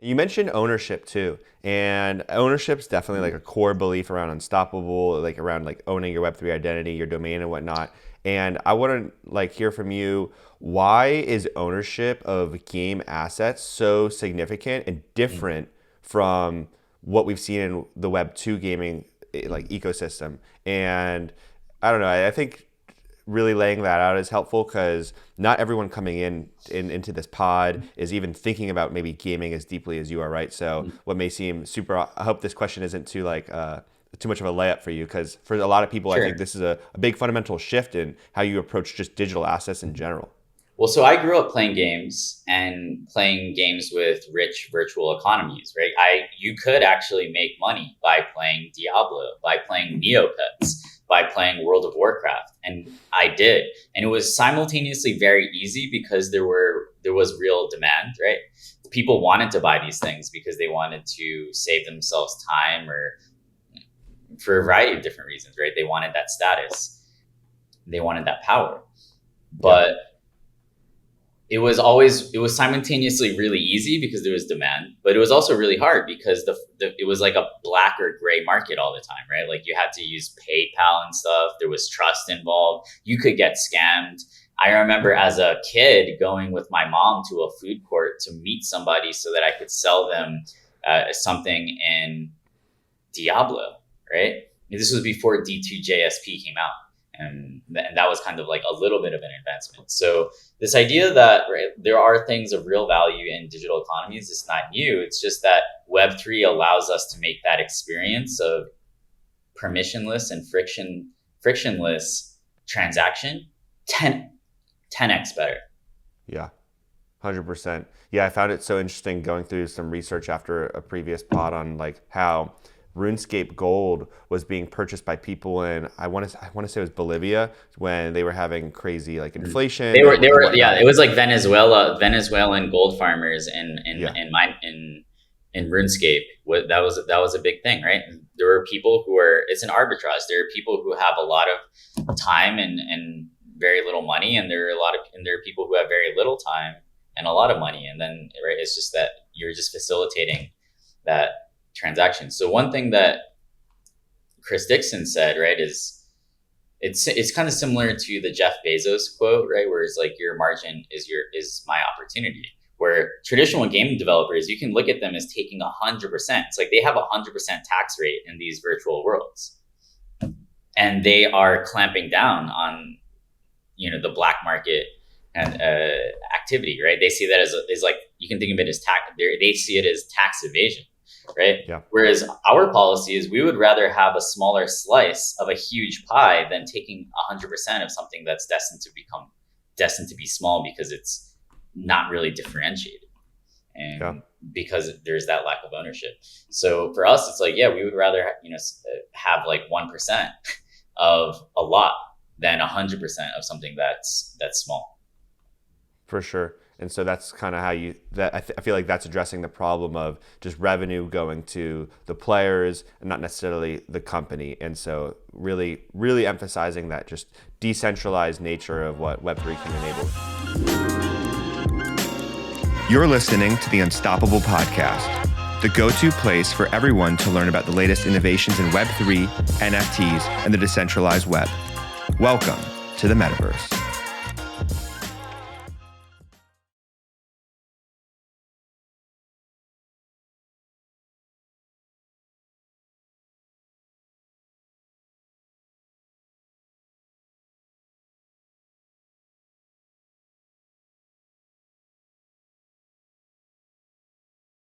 You mentioned ownership too, and ownership's definitely like a core belief around Unstoppable, like around like owning your Web3 identity, your domain and whatnot. And I want to like hear from you, why is ownership of game assets so significant and different from what we've seen in the Web2 gaming like ecosystem? And I don't know, I think really laying that out is helpful because not everyone coming into this pod is even thinking about maybe gaming as deeply as you are, right? So what may seem super, I hope this question isn't too like too much of a layup for you, because for a lot of people, I Sure. think this is a big fundamental shift in how you approach just digital assets in general. Well, so I grew up playing games and playing games with rich virtual economies, right? You could actually make money by playing Diablo, by playing Neopets, by playing World of Warcraft, and I did. And it was simultaneously very easy because there was real demand, right? People wanted to buy these things because they wanted to save themselves time or for a variety of different reasons, right? They wanted that status. They wanted that power. Yeah. But it was simultaneously really easy because there was demand, but it was also really hard because it was like a black or gray market all the time, right? Like you had to use PayPal and stuff. There was trust involved. You could get scammed. I remember as a kid going with my mom to a food court to meet somebody so that I could sell them something in Diablo, right? This was before D2JSP came out. And that was kind of like a little bit of an advancement. So this idea that there are things of real value in digital economies is not new. It's just that Web3 allows us to make that experience of permissionless and frictionless transaction 10x better. Yeah. 100%. Yeah, I found it so interesting going through some research after a previous pod on like how RuneScape Gold was being purchased by people in I want to say it was Bolivia when they were having crazy like inflation. Yeah, it was like Venezuelan gold farmers in RuneScape. That was a big thing, right? There were people it's an arbitrage. There are people who have a lot of time and very little money, and there are people who have very little time and a lot of money, and then right, it's just that you're just facilitating that transaction. So one thing that Chris Dixon said, right, is it's kind of similar to the Jeff Bezos quote, right, where it's like your margin is my opportunity. Where traditional game developers, you can look at them as taking 100%. It's like they have 100% tax rate in these virtual worlds, and they are clamping down on the black market and activity, right? They see that as like, you can think of it as tax. They see it as tax evasion. Right. Yeah. Whereas our policy is we would rather have a smaller slice of a huge pie than taking 100% of something that's destined to be small because it's not really differentiated. And because there's that lack of ownership. So for us, it's like, yeah, we would rather, have like 1% of a lot than 100% of something that's small. For sure. And so that's kind of how I feel like that's addressing the problem of just revenue going to the players and not necessarily the company. And so really, really emphasizing that just decentralized nature of what Web3 can enable. You're listening to the Unstoppable Podcast, the go-to place for everyone to learn about the latest innovations in Web3, NFTs, and the decentralized web. Welcome to the metaverse.